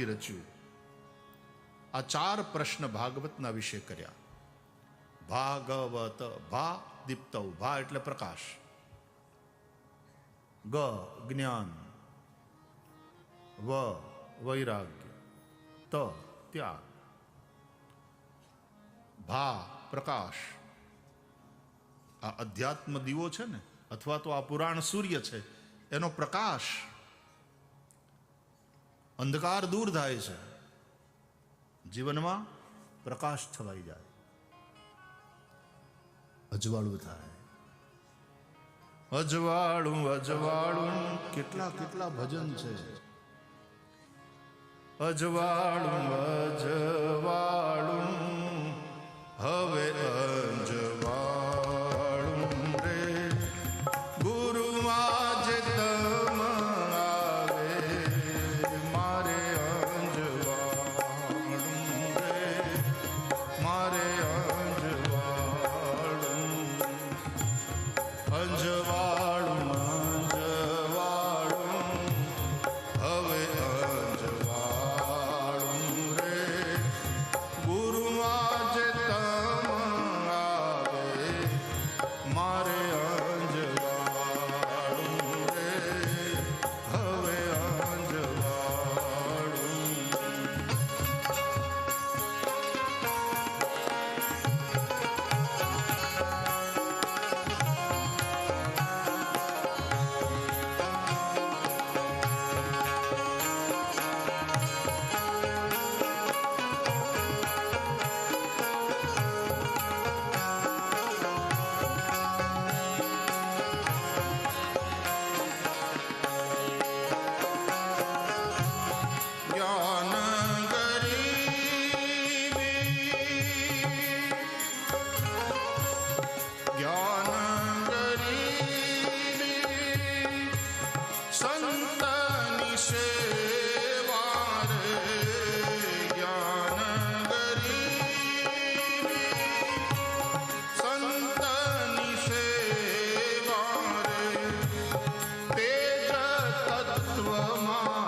રચ્યું. આ ચાર પ્રશ્ન ભાગવતના વિશે કર્યા. ભાગવત, ભા દીપ્તવ, ભા એટલે પ્રકાશ, ગ જ્ઞાન, વ વૈરાગ્ય, ત ત્યાગ. ભા પ્રકાશ, આ અધ્યાત્મ દીવો છે ને, અથવા તો આ પુરાણ સૂર્ય છે, એનો પ્રકાશ. અંધકાર દૂર થાય છે, જીવનમાં પ્રકાશ છવાઈ જાય, અજવાળું થાય. અજવાળું અજવાળું, કેટલા કેટલા ભજન છે. અજવાળું અજવાળું, હવે અજવાળું રે, ગુરુમાં જે તમ આવે, મારે અજવાળું રે, મારે અજવાળું. અજવાળું અજવાળું, હવે અજવાળું રે, ગુરુમાં જે તમ આવે, મારે અજવાળું રે, હવે અજવાળું. જ્ઞાન ગરીબી, જ્ઞાન ગરીબી, સંતની સેવા રે. જ્ઞાન ગરીબી, સંતની સેવા રે. તેજ તત્વમાં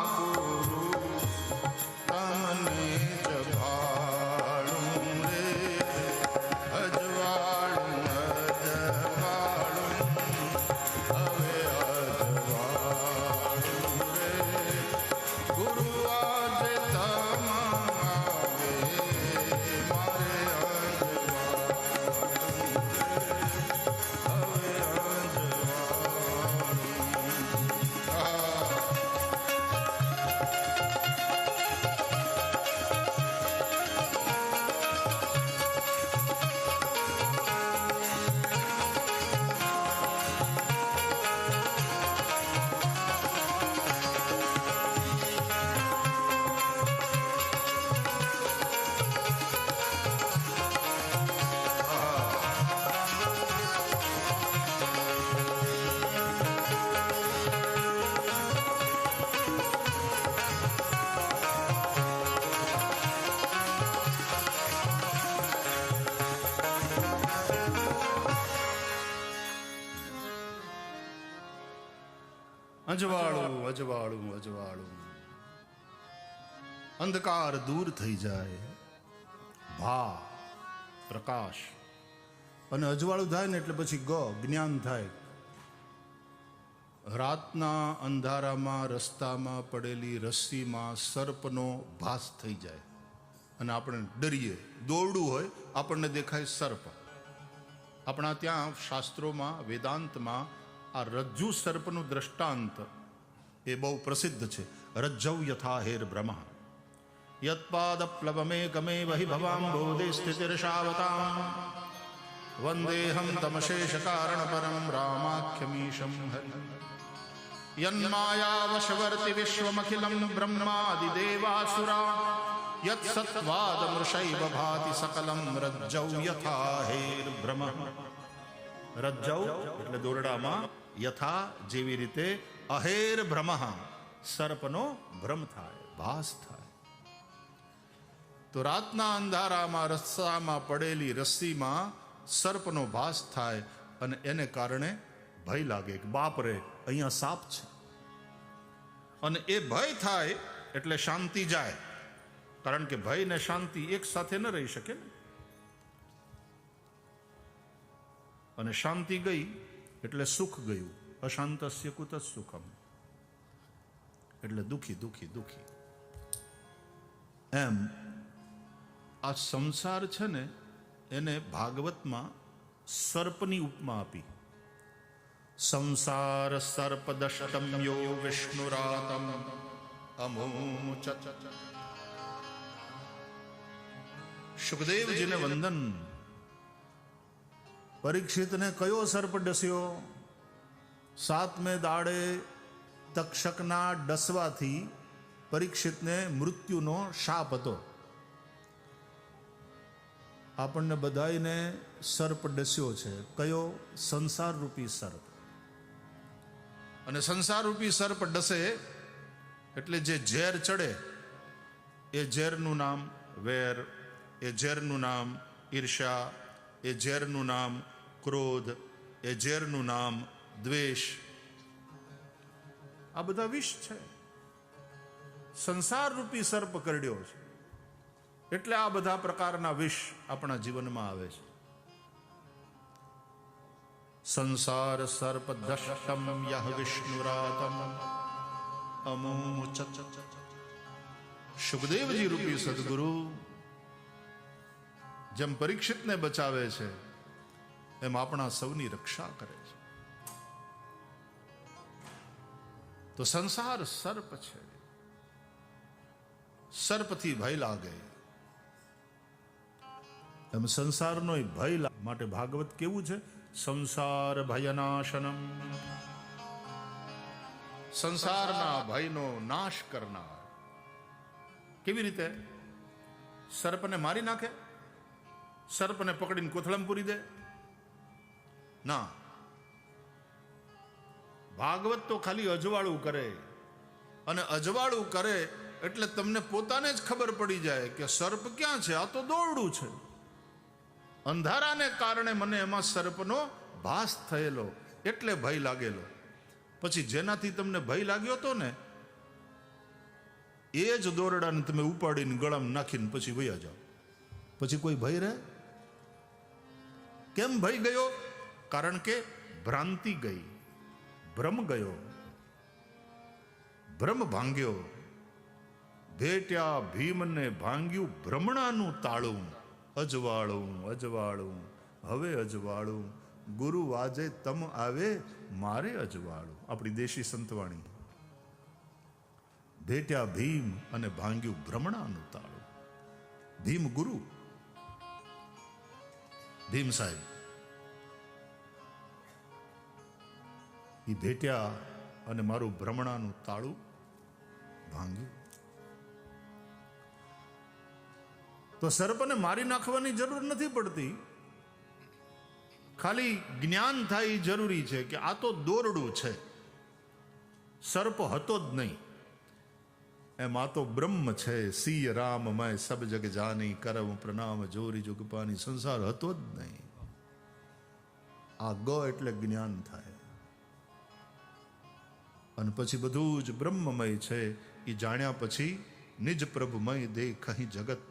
તમને જભાળું રે, અજવાળું અજવાળું, હવે અજવાળું રે, ગુરુ આજે તમ આવે, મારે અજવાળું રે, હવે અજવાળું અજવાળું અજવાળું, અંધકાર દૂર થઈ જાય. ભા પ્રકાશ, અને અજવાળું થાય ને એટલે પછી ગ જ્ઞાન થાય. રાતના અંધારામાં રસ્તામાં પડેલી રસ્સીમાં સર્પનો ભાસ થઈ જાય અને આપણે ડરીએ. દોરડું હોય, આપણને દેખાય સર્પ. આપણા ત્યાં શાસ્ત્રોમાં, વેદાંતમાં આ રજ્જુ સર્પનું દ્રષ્ટાંત એ બહુ પ્રસિદ્ધ છે. રજ્જૌ યથા હેર બ્રહ્મ, યત્પાદ પ્લવમે ગમે વહી ભવામ બોધે સ્થિતિર્ષાવતામ, વંદેહમ તમશેષ કારણ પરમ રામાખ્યમીશમ હરિ. યન્માયાવશવર્તિ વિશ્વમખિલમ બ્રહ્માદિદેવાસુરા, યત સત્વાદ મૃષૈવ ભાતિ સકલમ રજ્જૌ યથા હેર બ્રહ્મ. રજ્જૌ એટલે દોરડામાં, યથા જેવી રીતે, અહેર ભ્રમ સર્પનો ભ્રમ થાય, ભાસ થાય. તો રાતના અંધારામાં રસ્તામાં પડેલી રસ્સીમાં સર્પનો ભાસ થાય અને એને કારણે ભય લાગે કે બાપ રે અહીંયા સાપ છે, અને એ ભય થાય એટલે શાંતિ જાય, કારણ કે ભય ને શાંતિ એક સાથે ન રહી શકે ને. અને શાંતિ ગઈ એટલે સુખ ગયું. અશાંતસ્ય કુત સુખમ, એટલે દુખી દુખી દુખી. એમ આ સંસાર છે ને, એને ભાગવતમાં સર્પની ઉપમા આપી. સંસાર સર્પ દશતમ યો વિષ્ણુરાતમ અમોચ. સુખદેવજીને વંદન. પરીક્ષિતને કયો સર્પ ડસ્યો? 7મે દાડે તક્ષકના ડસવાથી પરીક્ષિતને મૃત્યુનો શાપ હતો. આપણને બધાઈને સર્પ ડસ્યો છે. કયો? સંસાર રૂપી સર્પ. અને સંસાર રૂપી સર્પ ડસે એટલે જે ઝેર ચડે, એ ઝેરનું નામ વેર, એ ઝેરનું નામ ઈર્ષ્યા, એ ઝેરનું નામ ક્રોધ, એ ઝેરનું નામ દ્વેષ. આ બધા વિષ છે. સંસાર રૂપી સર્પ કરડ્યો છે એટલે આ બધા પ્રકારના વિષ આપણા જીવનમાં આવે છે. સંસાર સર્પ દષ્ટમ યહ વિષ્ણુરાતમ અમોચ. સુખદેવજી રૂપી સદગુરુ જેમ પરીક્ષિતને બચાવે છે, એમ આપણા સૌની રક્ષા કરે છે. તો સંસાર સર્પ છે. સર્પથી ભય લાગે, એમ સંસારનો ભય માટે ભાગવત કેવું છે? સંસાર ભયનાશનમ. સંસારના ભયનો નાશ કરનાર. કેવી રીતે? સર્પને મારી નાખે? સર્પને પકડીને કોથળામાં પૂરી દે? ના. ભાગવત તો ખાલી અજવાળું કરે, અને અજવાળું કરે એટલે તમને પોતાને જ ખબર પડી જાય કે સર્પ ક્યાં છે. આ તો દોરડું છે. અંધારાને કારણે મને એમાં સર્પનો ભાસ થયેલો, એટલે ભય લાગેલો. પછી જેનાથી તમને ભય લાગ્યો હતો ને, એ જ દોરડાને તમે ઉપાડીને ગળામાં નાખીને પછી વયા જાઓ. પછી કોઈ ભય રહે? કેમ ભય ગયો? કારણ કે ભ્રાંતિ ગઈ, ભ્રમ ગયો, ભ્રમ ભાંગ્યો. ભેટ્યા ભીમને ભાંગ્યું ભ્રમણાનું તાળું. અજવાળું અજવાળું હવે અજવાળું, ગુરુ વાજે તમ આવે મારે અજવાળું. આપણી દેશી સંતવાણી. ભેટ્યા ભીમ અને ભાંગ્યું ભ્રમણાનું તાળું. ભીમ ગુરુ, ભીમ સાહેબ એ ભેટ્યા અને મારું ભ્રમણાનું તાળું ભાંગ્યું. તો સર્પને મારી નાખવાની જરૂર નથી પડતી. ખાલી જ્ઞાન થાય જરૂરી છે કે આ તો દોરડું છે, સર્પ હતો જ નહીં. એમ આ તો બ્રહ્મ છે. સિય રામ મય સબ જગ જાની, કરમ પ્રણામ જોરી જુગ પાની. સંસાર હતો જ નહીં. આ ગ એટલે જ્ઞાન થાય, અને પછી બધું જ બ્રહ્મમય છે. એ જાણ્યા પછી નિજ પ્રભુમય દેખહી જગત,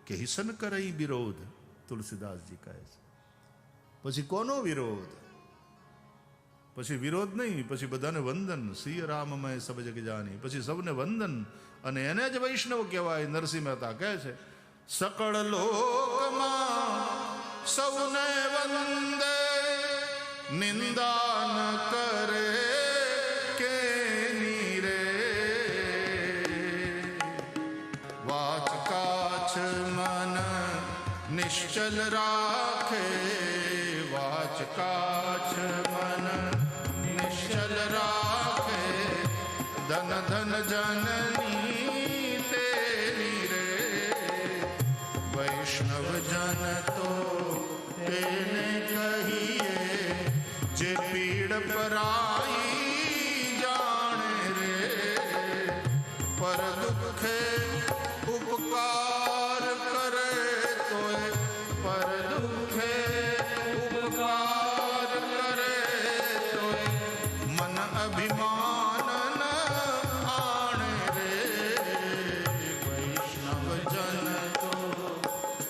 કે હિસન કરઈ વિરોધ. તુલસીદાસજી કહે છે. પછી કોનો વિરોધ? પછી વિરોધ નહીં, પછી બધાને વંદન. સિય રામમય સબ જગ જાની, પછી સૌને વંદન. અને એને જ વૈષ્ણવ કહેવાય. નરસિંહ મહેતા કહે છે, સકળ લોકમાં સૌને વંદે, નિંદા ન કરે કે નીરે. વાચ કાચ મન નિશ્ચલ રાખે, વાચ કાચ મન નિશ્ચલ રાખે. ધન ધન જનની તેરી રે, વૈષ્ણવ જન તો તેને કહીએ, જે પીડ પરાઈ જાણે રે. પર દુઃખે ઉપકાર કરે તોય, પર દુઃખે ઉપકાર કરે તોય, મન અભિમાન ન આણે રે.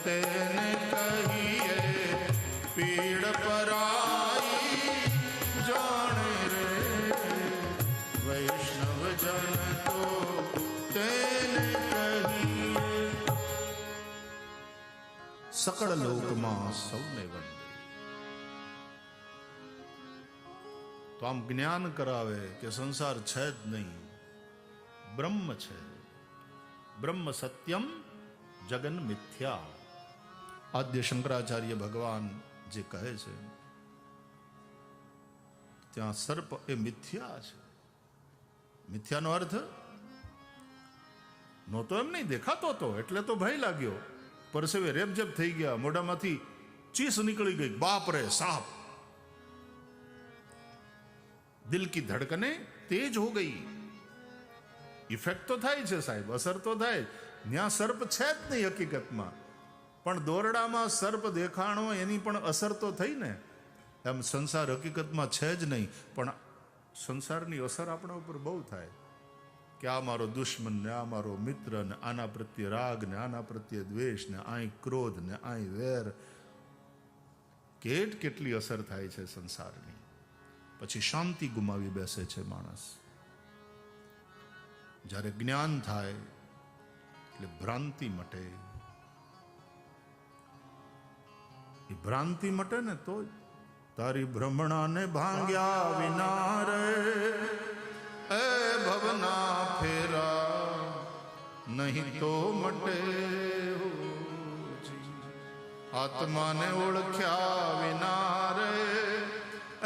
તેને કહીએ પીડ પરાઈ જાણે રે વૈષ્ણવજન તો તેને કહીએ. સકળ લોકમાં સૌને વંદે. તો આમ જ્ઞાન કરાવે કે સંસાર છે જ નહીં, બ્રહ્મ છે. બ્રહ્મ સત્યમ જગન મિથ્યા. આદ્ય શંકરાચાર્ય ભગવાન જે કહે છે ત્યાં સર્પ એ મિથ્યા છે. મિથ્યાનો અર્થ નહોતો એમ નહીં, દેખાતો હતો એટલે તો ભય લાગ્યો, પરસેવે રેબઝેબ થઈ ગયા, મોઢામાંથી ચીસ નીકળી ગઈ, બાપ રે સાપ. દિલ કી ધડકને તેજ હો ગઈ. ઇફેક્ટ તો થાય છે સાહેબ, અસર તો થાય. ત્યાં સર્પ છે જ નહીં હકીકતમાં, પણ દોરડામાં સર્પ દેખાણો એની પણ અસર તો થઈ ને. એમ સંસાર હકીકતમાં છે જ નહીં, પણ સંસારની અસર આપણા ઉપર બહુ થાય કે આ મારો દુશ્મન ને આ મારો મિત્ર ને આના પ્રત્યે રાગ ને આના પ્રત્યે દ્વેષ ને અહીં ક્રોધ ને અહીં વેર. કેટલી અસર થાય છે સંસારની. પછી શાંતિ ગુમાવી બેસે છે માણસ. જ્યારે જ્ઞાન થાય એટલે ભ્રાંતિ મટે. એ ભ્રાંતિ મટે ને તો તારી ભ્રમણાને ભાંગ્યા વિના રે એ ભવના ફેરા નહીં તો મટે. આત્માને ઓળખ્યા વિના રે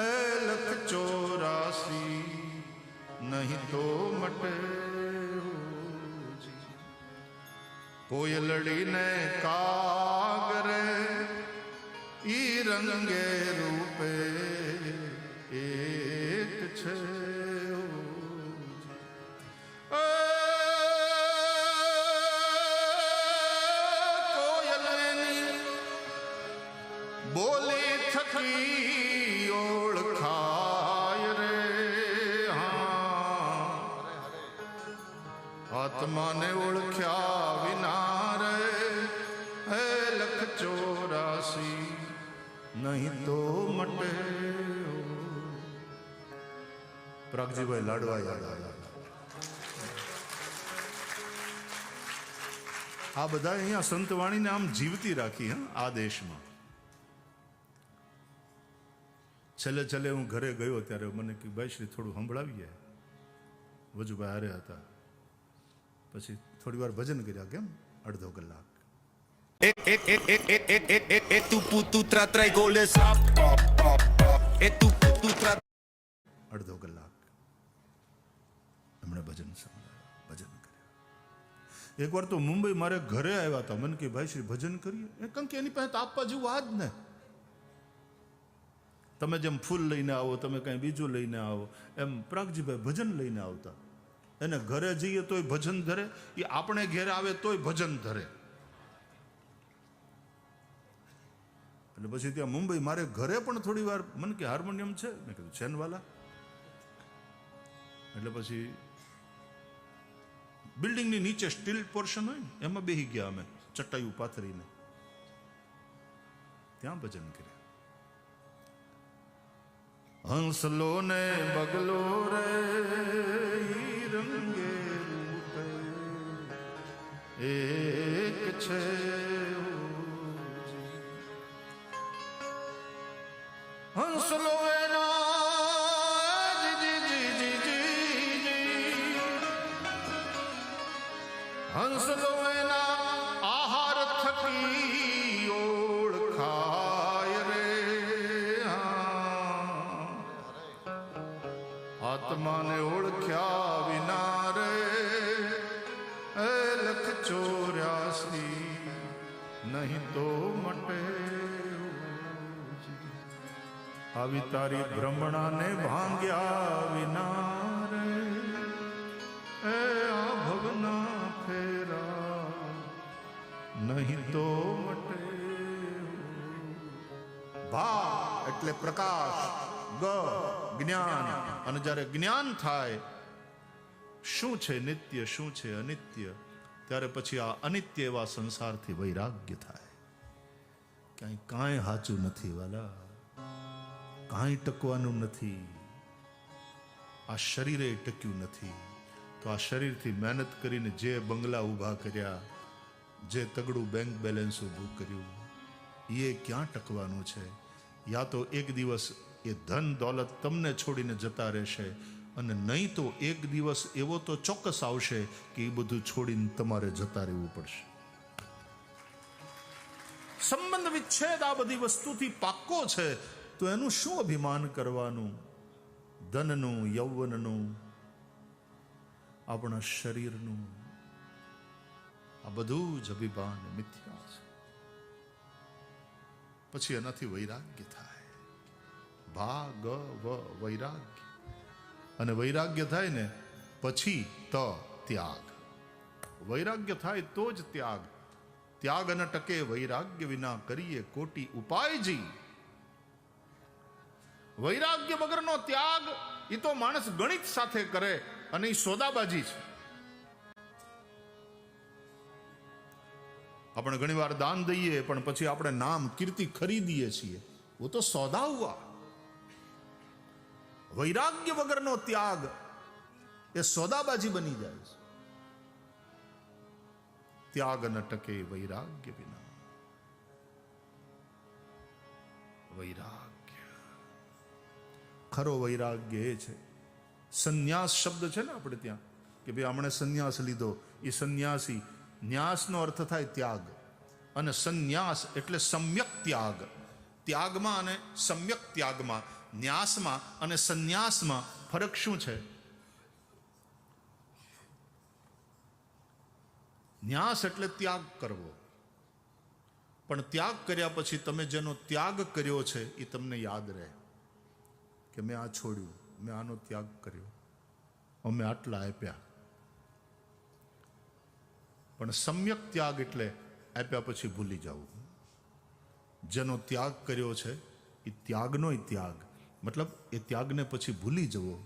એ લખ 84 નહીં તો મટે. કોયલડીને કાગરે ઈ રંગે રૂપે એક છે. કોયલની બોલી થકી ઓળખાય રે. આત્માને ઓળખ્યા વિના રે હે લખ 84 નહીં તો મટે. પ્રાગજીભાઈ લાડવા યાદ આવ્યા. આ બધા અહીંયા સંતવાણીને આમ જીવતી રાખી આ દેશમાં. છેલ્લે હું ઘરે ગયો ત્યારે મને કે ભાઈ શ્રી થોડું સંભળાવીએ. વજુભાઈ હારે હતા. પછી થોડી વાર ભજન કર્યા. કેમ? અડધો કલાક. અડધો કલાક એમણે ભજન સંભળાવ્યા, ભજન કર્યા. એકવાર તો મુંબઈ મારે ઘરે આવ્યા હતા. મને કે ભાઈ શ્રી ભજન કરીએ. કારણ કે એની પાસે આપવા જેવું આ જ ને. તમે જેમ ફૂલ લઈને આવો, તમે કઈ બીજું લઈને આવો, એમ પ્રાગજીભાઈ ભજન લઈને આવતા. એને ઘરે જઈએ તોય ભજન ધરે, એ આપણે ઘેર આવે તોય ભજન ધરે. એટલે પછી ત્યાં મુંબઈ મારે ઘરે પણ થોડી વાર મને કે હાર્મોનિયમ છે. મેં કીધું છે ને વાલા. એટલે પછી બિલ્ડિંગની નીચે સ્ટીલ પોર્શન હોય ને એમાં બેસી ગયા અમે, ચટાઈયું પાથરીને ત્યાં ભજન કર્યા. હંસલો ને બગલો રે રંગે રૂપે એક છે. હંસલો હંસલો એના આહાર થકી ઓળખાય રે. આત્માને ઓળખ્યા વિના રે એ લખ 84 નહીં તો મટે. આવી તારી ભ્રમણાને ભાંગ્યા વિના રે એ આ ભવના ફેરા નહીં તો મટે. ભા એટલે પ્રકાશ, ગ જ્ઞાન. અને જ્યારે જ્ઞાન થાય શું છે નિત્ય શું છે અનિત્ય, ત્યારે પછી આ અનિત્ય એવા સંસારથી વૈરાગ્ય થાય. કાંઈ સાચું નથી વાલા, કાંઈ ટકવાનું નથી. આ શરીરે ટક્યું નથી તો આ શરીરથી મહેનત કરીને જે બંગલા ઊભા કર્યા, જે તગડું બેંક બેલેન્સ ઊભું કર્યું, એ ક્યાં ટકવાનું છે? યા તો એક દિવસ એ ધન દોલત તમને છોડીને જતા રહેશે, અને નહીં તો એક દિવસ એવો તો ચોક્કસ આવશે કે એ બધું છોડીને તમારે જતા રહેવું પડશે. સંબંધ વિચ્છેદ આ બધી વસ્તુથી પાક્કો છે, તો એનું શું અભિમાન કરવાનું? ધનનું, યૌવનનું, આપણા શરીરનું, આ બધું જ અભિમાન મિથ્યા છે. પછી એનાથી વૈરાગ્ય થાય. ભાગ વૈરાગ્ય. અને વૈરાગ્ય થાય ને પછી ત્યાગ. વૈરાગ્ય થાય તો જ ત્યાગ. ત્યાગ ન ટકે વૈરાગ્ય વિના કરીએ કોટી ઉપાયજી. વૈરાગ્ય વગરનો ત્યાગ એ તો માણસ ગણિત સાથે કરે અને એ સોદાબાજી છે. આપણે ઘણી વાર દાન દઈએ પણ પછી આપણે નામ કીર્તિ ખરીદીએ છીએ. वो तो सौदा हुआ. વૈરાગ્ય વગરનો ત્યાગ એ સોદાબાજી બની જાય છે. ત્યાગ ન ટકે વૈરાગ્ય વિના. વૈરાગ્ય, ખરો વૈરાગ્ય એ છે. સંન્યાસ શબ્દ છે ને આપણે ત્યાં કે ભાઈ હમણે સંન્યાસ લીધો, એ સંન્યાસી. ન્યાસનો અર્થ થાય ત્યાગ, અને સંન્યાસ એટલે સમ્યક ત્યાગ. ત્યાગમાં અને સમ્યક ત્યાગમાં, ન્યાસમાં અને સંન્યાસમાં ફરક શું છે? ન્યાસ એટલે ત્યાગ કરવો, પણ ત્યાગ કર્યા પછી તમે જેનો ત્યાગ કર્યો છે એ તમને યાદ રહે કે મેં આ છોડ્યું, મેં આનો ત્યાગ કર્યો, અમે આટલા આપ્યા. પણ સમ્યક ત્યાગ એટલે આપ્યા પછી ભૂલી જવું. જેનો ત્યાગ કર્યો છે એ ત્યાગનો ત્યાગ, મતલબ એ ત્યાગને પછી ભૂલી જવો.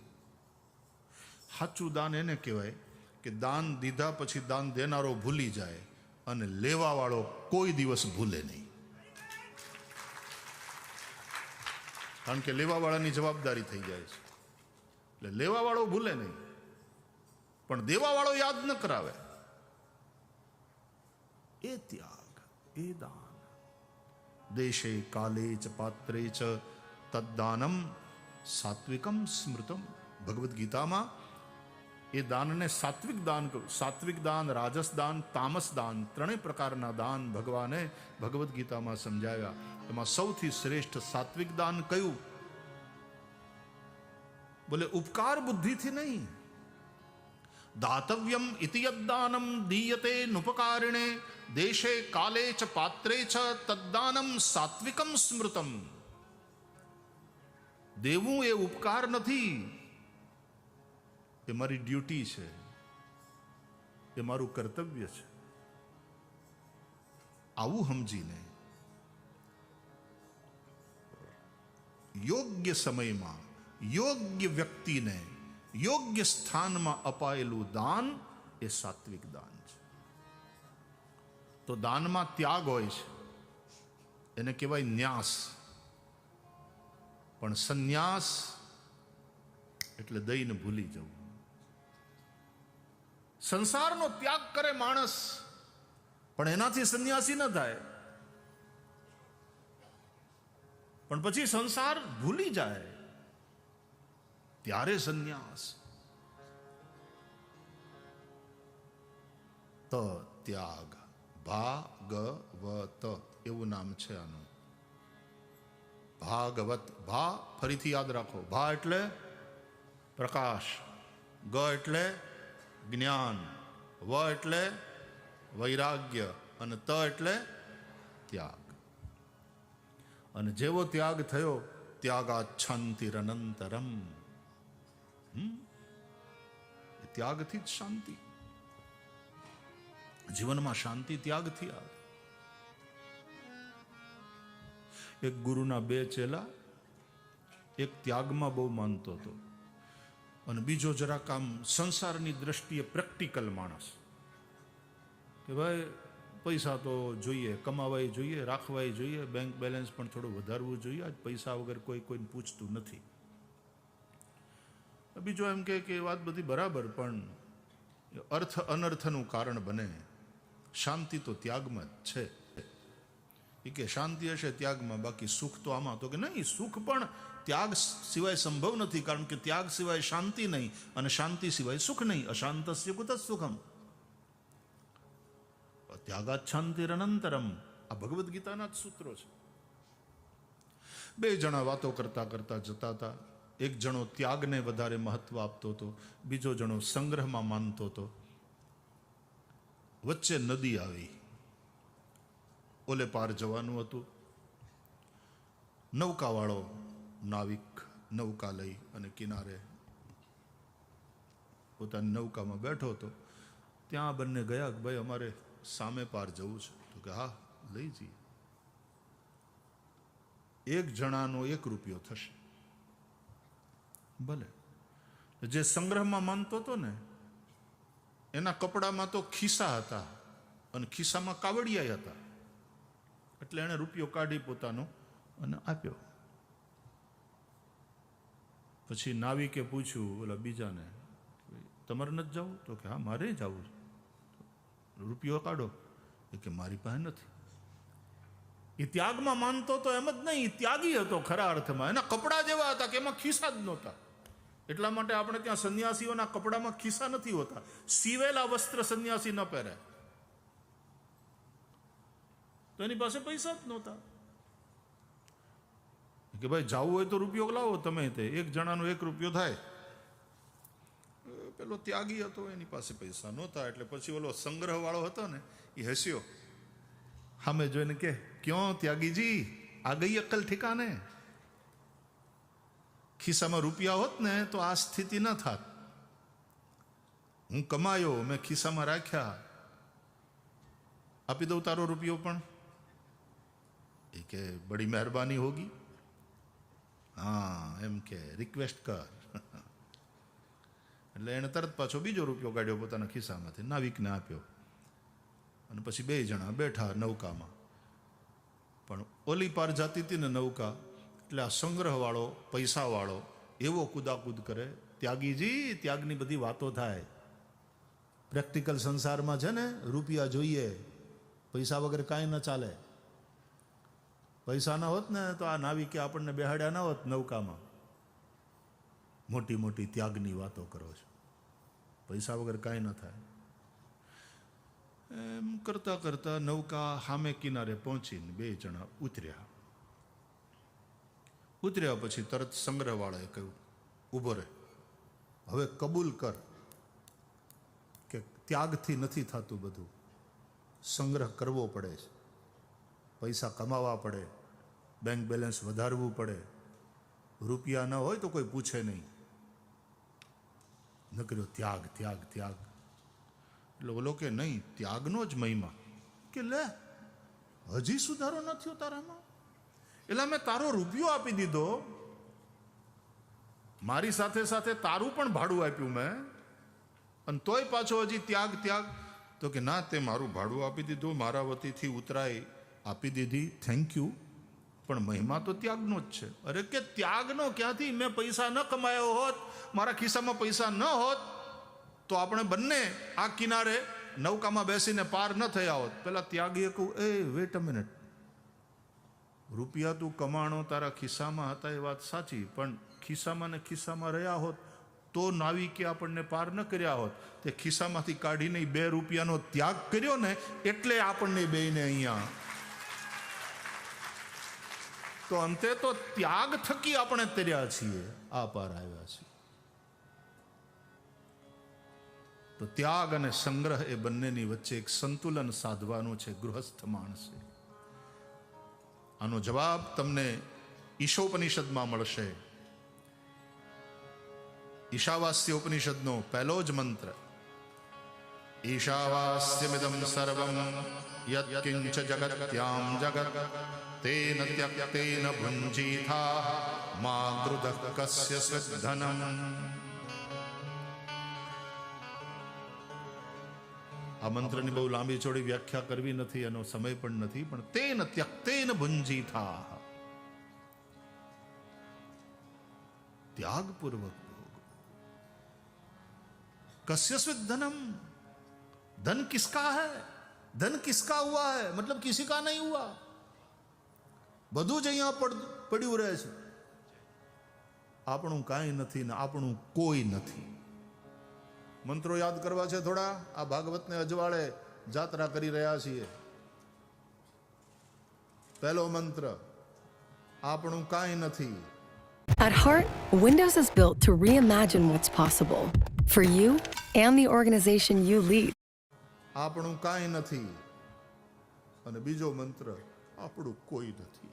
સાચું દાન એને કહેવાય કે દાન દીધા પછી દાન દેનારો ભૂલી જાય અને લેવા વાળો કોઈ દિવસ ભૂલે નહીં. કારણ કે લેવા વાળાની જવાબદારી થઈ જાય છે. એટલે લેવા વાળો ભૂલે નહીં, પણ દેવા વાળો યાદ ન કરાવે. એ ત્યાગ, એ દાન. દેશે કાલે ચ પાત્રે ચ તદ્દાનમ સાત્વિકમ સ્મૃતમ. ભગવદ્ ગીતામાં એ દાનને સાત્વિક દાન કહ્યું. સાત્વિક દાન, રાજસ દાન, તામસ દાન, ત્રણેય પ્રકારના દાન ભગવાને ભગવદ્ ગીતામાં સમજાવ્યા. એમાં સૌથી શ્રેષ્ઠ સાત્વિક દાન કયું? બોલે ઉપકાર બુદ્ધિથી નહીં. દાતવ્યમ ઇતિ યદ્દાનમ દીયતે નુપકારિણે દેશે કાલે ચ પાત્રે ચ તદ્દાનમ સાત્વિકમ સ્મૃતમ. દેવું એ ઉપકાર નથી, એ મારી ડ્યુટી છે, એ મારું કર્તવ્ય છે. આવું સમજીને યોગ્ય સમયમાં યોગ્ય વ્યક્તિને યોગ્ય સ્થાનમાં અપાયેલું દાન એ સાત્વિક દાન છે. તો દાનમાં ત્યાગ હોય છે, એને કહેવાય ન્યાસ. પણ સંન્યાસ એટલે દઈને ભૂલી જવું. સંસારનો ત્યાગ કરે માણસ, પણ એનાથી સંન્યાસી ન થાય. પણ પછી સંસાર ભૂલી જાય ત્યારે સંન્યાસ. ત્યાગ, ભાગવત એવું નામ છે આનું. ભાગવત. ભા ફરીથી યાદ રાખો. ભા એટલે પ્રકાશ, ગ એટલે જ્ઞાન, વ એટલે વૈરાગ્ય, અને ત એટલે ત્યાગ. અને જેવો ત્યાગ થયો, ત્યાગાચ્છાંતિરનંતરમ. ત્યાગથી જ શાંતિ. જીવનમાં શાંતિ ત્યાગથી આવે. એક ગુરુના બે ચેલા, એક ત્યાગમાં બહુ માનતો હતો અને બીજો જરાક આમ સંસારની દ્રષ્ટિએ પ્રેક્ટિકલ માણસ. કે ભાઈ પૈસા તો જોઈએ, કમાવાય જોઈએ, રાખવાય જોઈએ, બેંક બેલેન્સ પણ થોડું વધારવું જોઈએ. આજ પૈસા વગર કોઈને પૂછતું નથી. બીજો એમ કે વાત બધી બરાબર, પણ અર્થ અનર્થનું કારણ બને. શાંતિ તો ત્યાગમાં જ છે. એ કે શાંતિ હશે ત્યાગમાં, બાકી સુખ તો આમાં. તો કે નહીં, સુખ પણ ત્યાગ સિવાય સંભવ નથી, કારણ કે ત્યાગ સિવાય શાંતિ નહીં, અને શાંતિ સિવાય સુખ નહીં. અશાંતસ્ય કુતઃ સુખમ, ત્યાગાત શાંતિરનંતરમ. આ ભગવદ્ ગીતાના જ સૂત્રો છે. બે જણા વાતો કરતા કરતા જતા હતા. એક જણો ત્યાગને વધારે મહત્વ આપતો હતો, બીજો જણો સંગ્રહમાં માનતો હતો. વચ્ચે નદી આવી, ઓલે પાર જવાનું હતું. નૌકાવાળો નાવિક નૌકા લઈ અને કિનારે પોતાની નૌકામાં બેઠો હતો. ત્યાં બંને ગયા કે ભાઈ અમારે સામે પાર જવું છે. તો કે હા લઈ જઈએ. એક જણાનો 1 રૂપિયો થશે. ભલે. જે સંગ્રહમાં માનતો હતો ને, એના કપડામાં તો ખિસ્સા હતા અને ખિસ્સામાં કાવડિયા હતા, એટલે એણે રૂપિયો કાઢી પોતાનો અને આપ્યો. પછી નાવિકે પૂછ્યું ઓલા બીજાને, તમારે નથી જવું? તો કે હા મારે જવું. રૂપિયો કાઢો. એ કે મારી પાસે નથી. એ ત્યાગમાં માનતો તો એમ જ નહીં, ત્યાગી હતો ખરા અર્થમાં. એના કપડા જેવા હતા કે એમાં ખિસ્સા જ નહોતા. એટલા માટે આપણે ત્યાં સંન્યાસીઓના કપડામાં ખિસ્સા નથી હોતા. સીવેલા વસ્ત્ર સંન્યાસી ન પહેરે. તો એની પાસે પૈસા જ નહોતા. કે ભાઈ જાવું હોય તો રૂપિયો લાવો તમે. તે એક જણાનો 1 રૂપિયો થાય. પેલો ત્યાગી હતો, એની પાસે પૈસા નહોતા. એટલે પછી ઓલો સંગ્રહ વાળો હતો ને, એ હસ્યો. સામે જોઈને કે ક્યાં ત્યાગીજી, આ ગઈ અક્કલ ઠિકાને. ખિસ્સામાં રૂપિયા હોત ને તો આ સ્થિતિ ન થાત. હું કમાયો, મેં ખિસ્સામાં રાખ્યા, આપી દઉં તારો રૂપિયો પણ? એ કે બડી મહેરબાની હોગી. હા એમ કે રિક્વેસ્ટ કર. એટલે એણે તરત પાછો બીજો રૂપિયો કાઢ્યો પોતાના ખિસ્સામાંથી, નાવિકને આપ્યો. અને પછી 2 જણા બેઠા નૌકામાં. પણ ઓલી પાર જતી હતી ને નૌકા, એટલે આ સંગ્રહવાળો, પૈસાવાળો એવો કુદાકૂદ કરે. ત્યાગીજી, ત્યાગની બધી વાતો થાય. પ્રેક્ટિકલ સંસારમાં છે ને, રૂપિયા જોઈએ, પૈસા વગર કાંઈ ન ચાલે. પૈસા ના હોત ને તો આ નાવિકે આપણને બેહાડ્યા ના હોત નૌકામાં. મોટી મોટી ત્યાગની વાતો કરો છો, પૈસા વગર કાંઈ ન થાય. એમ કરતા કરતા નૌકા સામે કિનારે પહોંચીને 2 જણા ઉતર્યા. ઉતર્યા પછી તરત સંગ્રહવાળાએ કહ્યું, ઊભો રહે, હવે કબૂલ કર કે ત્યાગથી નથી થતું બધું. સંગ્રહ કરવો પડે છે, પૈસા કમાવા પડે, બેંક બેલેન્સ વધારવું પડે. રૂપિયા ન હોય તો કોઈ પૂછે નહીં. ન કર્યો ત્યાગ ત્યાગ ત્યાગ. એટલે ઓલો કે નહીં, ત્યાગનો જ મહિમા. કે લે, હજી સુધારો ન થયો તારામાં? એટલે મેં તારો રૂપિયો આપી દીધો, મારી સાથે સાથે તારું પણ ભાડું આપ્યું મેં, અને તોય પાછો હજી ત્યાગ ત્યાગ. તો કે ના, તે મારું ભાડું આપી દીધું, મારા વતીથી ઉતરાય આપી દીધી, થેન્ક યુ, પણ મહિમા તો ત્યાગનો જ છે. અરે કે ત્યાગનો ક્યાંથી? મેં પૈસા ન કમાયો હોત, મારા ખિસ્સામાં પૈસા ન હોત, તો આપણે બંને આ કિનારે નૌકામાં બેસીને પાર ન થયા હોત. પેલા ત્યાગીએ કહું, એ વેટ અ મિનિટ, રૂપિયા તું કમાણો, તારા ખિસ્સામાં હતા એ વાત સાચી, પણ ખિસ્સામાં ને ખિસ્સામાં રહ્યા હોત તો નાવિકે આપણને પાર ન કર્યા હોત. તે ખિસ્સામાંથી કાઢીને 2 રૂપિયાનો ત્યાગ કર્યો ને, એટલે આપણને બેયને અહીંયા. તો અંતે તો ત્યાગ થકી આપણે તર્યા છીએ, આ પાર આવ્યા છીએ. તો ત્યાગ અને સંગ્રહ એ બંનેની વચ્ચે એક સંતુલન સાધવાનું છે ગૃહસ્થ માણસે. આનો જવાબ તમને ઈશોપનિષદમાં મળશે. ઈશાવાસ્ય ઉપનિષદનો પહેલો જ મંત્ર, ઈશાવાસ્યમિદં સર્વં યત્કિંચ જગત્યામ જગત તેન ત્યક્તેન ભુંજીથા મા ગૃધઃ કસ્ય સ્વધનમ. આ મંત્રની બહુ લાંબી ચોડી વ્યાખ્યા કરવી નથી, એનો સમય પણ નથી, પણ તેન ત્યક્તેન ભુંજીથા, त्यागपूर्वक भोग। कस्यस्वित धनम, धन किसका है, धन किसका हुआ है, मतलब किसी का नहीं हुआ, બધું જ અહીંયા પડ્યું રહે છે, આપણું કાંઈ નથી ને આપણું કોઈ નથી। મંત્રો યાદ કરવા છે થોડા, આ ભાગવતને અજવાળે જાત્રા કરી રહ્યા છીએ। પહેલો મંત્ર, આપણું કાંઈ નથી। At heart, Windows is built to reimagine what's possible for you and the organization you lead. આપણું કાંઈ નથી। અને બીજો મંત્ર, આપણું કોઈ નથી।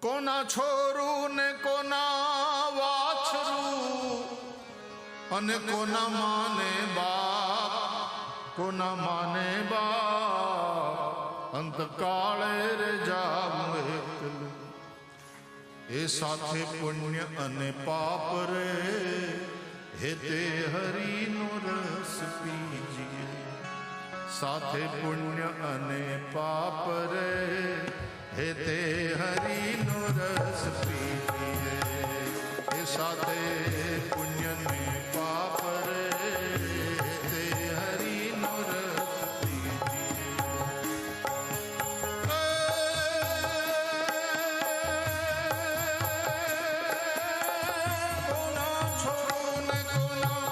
કોના છોરું ને કોના વાછરું, અને કોના માને બાપ, કોના માને બાપ, અંતકાળે રે જાવું એકલું, એ સાથે પુણ્ય અને પાપ રે, હે તે હરિનો રસ પીજીએ, સાથે પુણ્ય અને પાપ રે, હે તે હરિનો રસ પીજીએ, એ સાથે પુણ્ય ને પાપ રે, તે હરિનો રસ પીજીએ। કોના છોરું ને કોના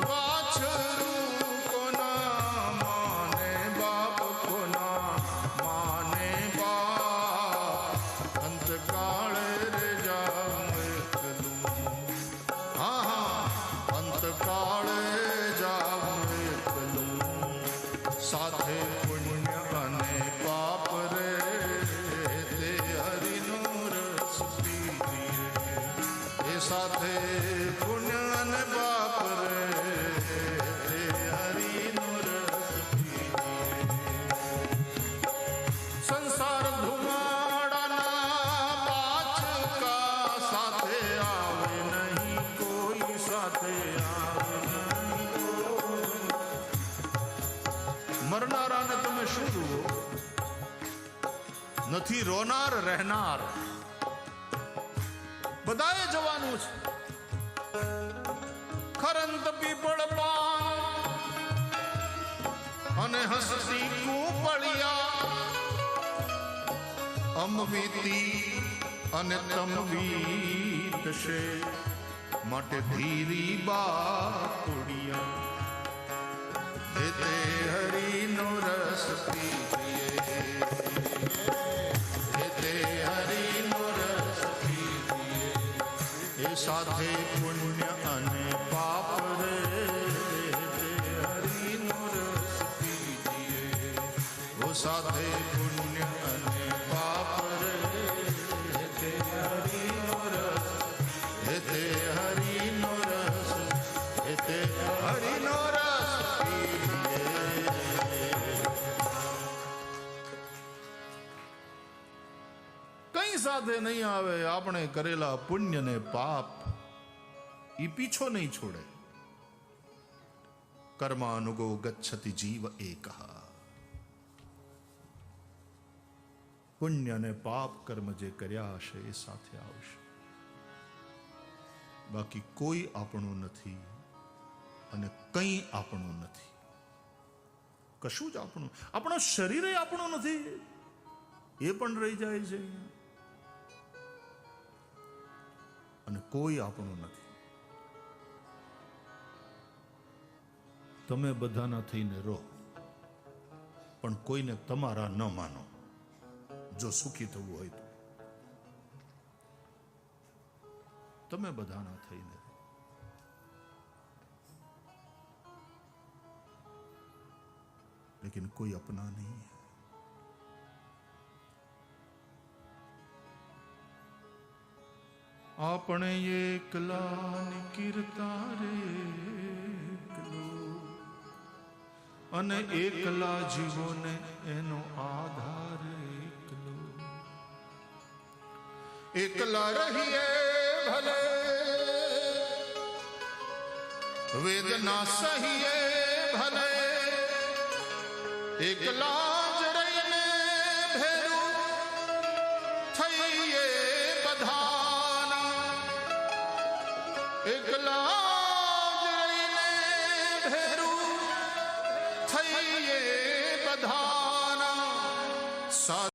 વાછરું, કોના માને બાપ, કોના માને બાપ, અંતકાળે રે જાઉં એકલું, હા હા, અંતકાળે જાઉં એકલું, સાથે પુણ્ય અને પાપ રે, તે હરિનો રસ પીજીએ, એ સાથે પુણ્ય અને પાપ રે, તે હરિનો રસ પીજીએ। સંસાર ધુમાડાના પાછકા, સાથે આવે નહીં કોઈ, સાથે આવે નહીં કોઈ। મરનારાને તમે શું જુઓ? નથી રોનાર રહેનાર, બધાએ જવાનું છે। ખરંત પીપળ પાન અને હસતી કૂપળિયા, અમવીતી અને તમવીતશે, માટે ધીરી બાતુડિયા, હે તે હરિનો રસ પીજીએ, હે તે હરિનો રસ પીજીએ, એ સાથે પુણ્ય અને પાપ રે, તે હરિનો રસ પીજીએ, ઓ સાથે પુણ્ય અને પાપ રે, તે હરિનો રસ, હે તે હરિનો રસ, હે તે હરિનો રસ પીજીએ। કઈ સાથે નહીં આવે, આપણે કરેલા પુણ્ય ને પાપ ઈ પીછો નહીં છોડે। કર્માનુગો ગચ્છતિ જીવ એકઃ, પુણ્ય અને પાપ કર્મ જે કર્યા હશે એ સાથે આવશે, બાકી કોઈ આપણું નથી અને કંઈ આપણું નથી, કશું જ આપણું, આપણું શરીર આપણું નથી, એ પણ રહી જાય છે, અને કોઈ આપણું નથી। તમે બધાના થઈને રહો, પણ કોઈને તમારા ન માનો, જો સુખી થવું હોય તો। તમે બધાના થઈને રહો, लेकिन कोई अपना नहीं है। આપણે એકલા નિકિરતા રે એકલો, અને એકલા જીવોને એનો આધાર એકલો। એકલા રહીએ ભલે વેદના સહીએ ભલે એકલા જ રહીને ભેરું થઈએ બધાના એકલા જ રહીને ભેરું થઈએ બધાના